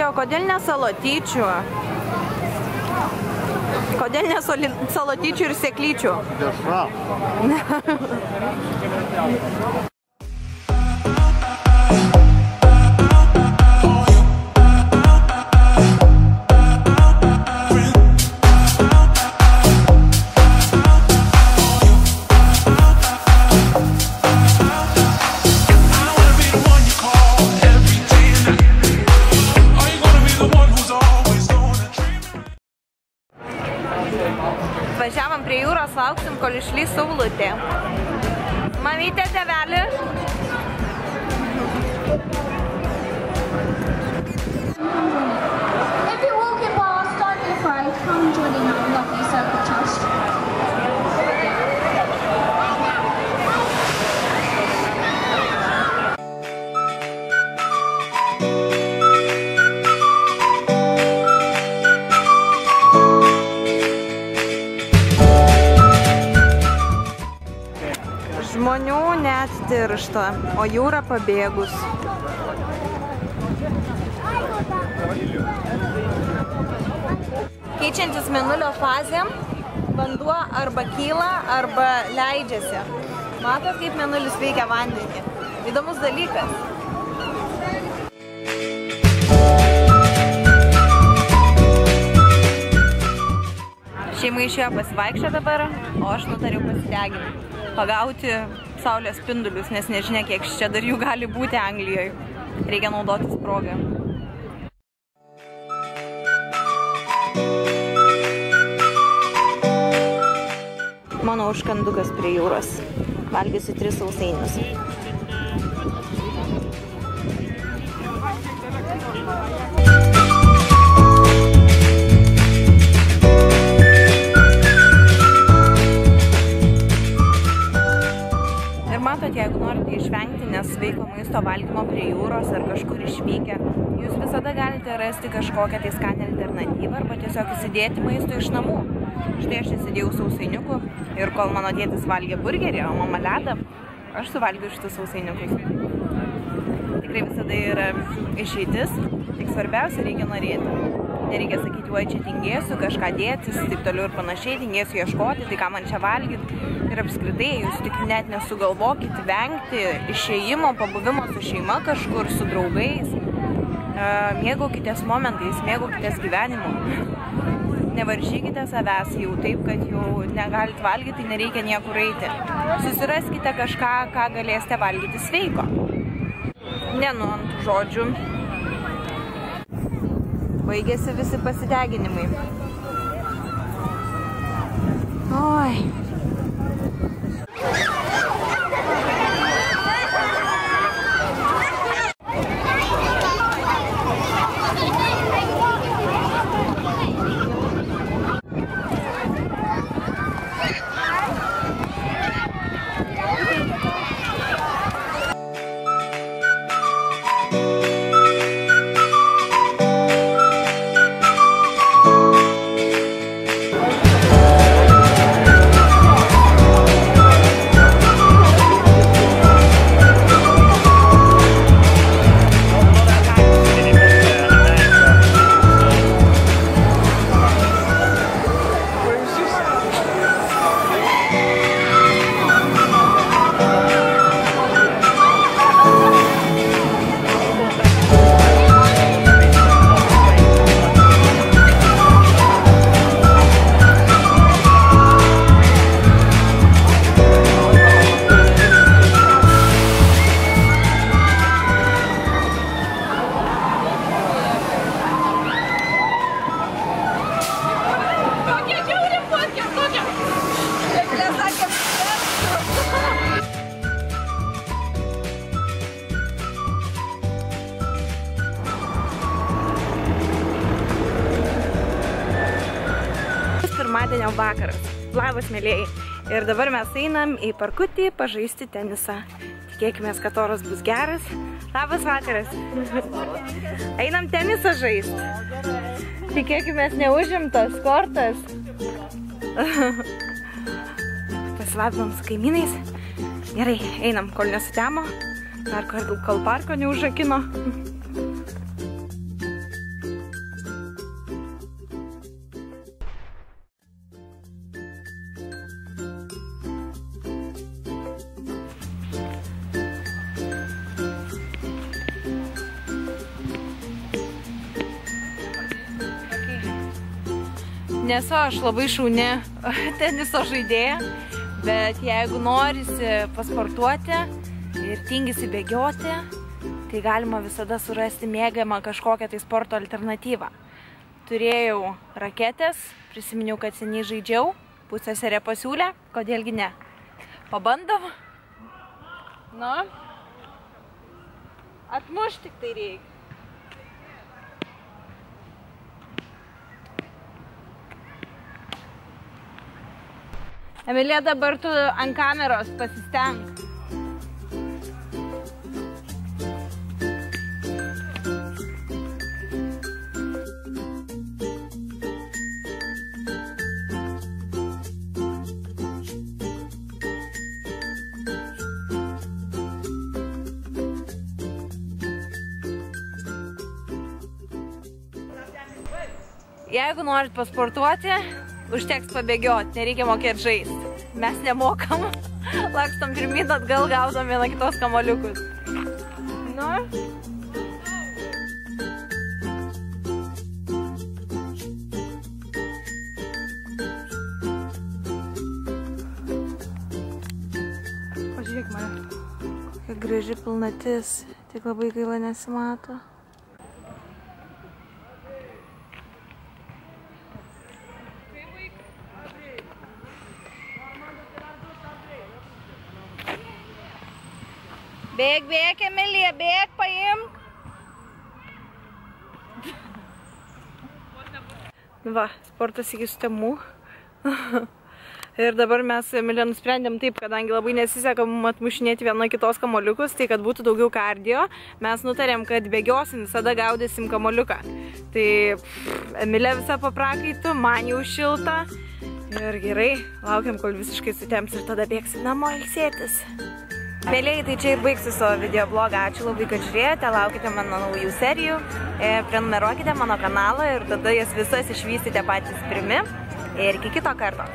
Tėti, o kodėl ne salotyčių? Kodėl ne salotyčių ir sėklyčių? Dešra. Važiavam prie jūros, lauksim, kol išlys saulutė. Mamytė, tėvelį. If you're walking past, don't be afraid. Come and join in our lovely circle trust. Žmonių net tiršta, o jūra pabėgus. Keičiantis mėnulio fazėm, vanduo arba kyla, arba leidžiasi. Matot, kaip mėnulis veikia vandenį? Įdomus dalykas. Šeima išėjo pasivaikščioti dabar, o aš nutariau pasideginti. Pagauti saulės spindulius, nes nežinia, kiek čia dar jų gali būti Anglijoje. Reikia naudotis progą. Mano užkandukas prie jūros. Valgysiu 3 sausainius. Jeigu norite išvengti nesveiko maisto valgymo prie jūros ar kažkur išvykę, jūs visada galite rasti kažkokią tai skanią alternatyvą arba tiesiog įsidėti maisto iš namų. Štai aš įsidėjau sausainiukų ir kol mano tėtis valgė burgerį, o mama ledą, aš suvalgiau šitus sausainiukus. Tikrai visada yra išeitis, tik svarbiausia reikia norėti. Nereikia sakyti, oi čia tingėsiu, kažką dėtis, taip toliau ir panašiai, tingėsiu ieškoti, tai ką man čia valgyti. Ir apskritai, jūs tik net nesugalvokit vengti išėjimo, pabuvimo su šeima kažkur, su draugais. Mėgaukitės momentais, mėgaukitės gyvenimu. Nevaržykite savęs jau taip, kad jau negalit valgyti, nereikia niekur eiti. Susiraskite kažką, ką galėsite valgyti sveiko. Ne nu ant žodžių. Baigėsi visi pasideginimai. Oi. Pirmadienio vakaras. Labas, mėlėjai. Ir dabar mes einam į parkutį pažaisti tenisą. Tikėkime, kad oras bus geras. Labas vakaras. Einam tenisą žaisti. Tikėkime, neužimtas kortas. Pasilabinom su kaimynais. Gerai, einam, kol nesutemo. Dar kol parko neužrakino. nesu aš labai šauni teniso žaidėja, bet jeigu norisi pasportuoti ir tingisi bėgioti, tai galima visada surasti mėgiamą kažkokią tai sporto alternatyvą. Turėjau raketės, prisiminiau, kad seniai žaidžiau, pusseserė pasiūlė, kodėlgi ne. Pabandom. Nu, atmušti tik tai reikia. Emilija, dabar tu ant kameros pasistenk. Jeigu norit pasportuoti, užteks pabėgioti, nereikia mokėti žaisti. Mes nemokam, lakstam pirmyn atgal, gaudom vieną kitos kamoliukus. Nu. Pažiūrėk mane, kokia graži pilnatis, tik labai gaila nesimato. Bėg, bėg, Emilija, bėg, paimk. Va, sportas iki sutemų. Ir dabar mes su Emilija nusprendėm taip, kadangi labai nesiseka mums atmušinėti vieno kitos kamoliukus, tai kad būtų daugiau kardio, mes nutarėm, kad bėgiosim, visada gaudysim kamoliuką. Tai Emilija visą paprakaitų, man jau šilta. Ir gerai, laukiam, kol visiškai sutems ir tada bėgsim namo ilsėtis. Mėlyjei, tai čia ir baigsiu savo video blogą. Ačiū labai, kad žiūrėjote, laukite mano naujų serijų, prenumeruokite mano kanalą ir tada jas visas išvysite patys pirmi. Ir iki kito karto.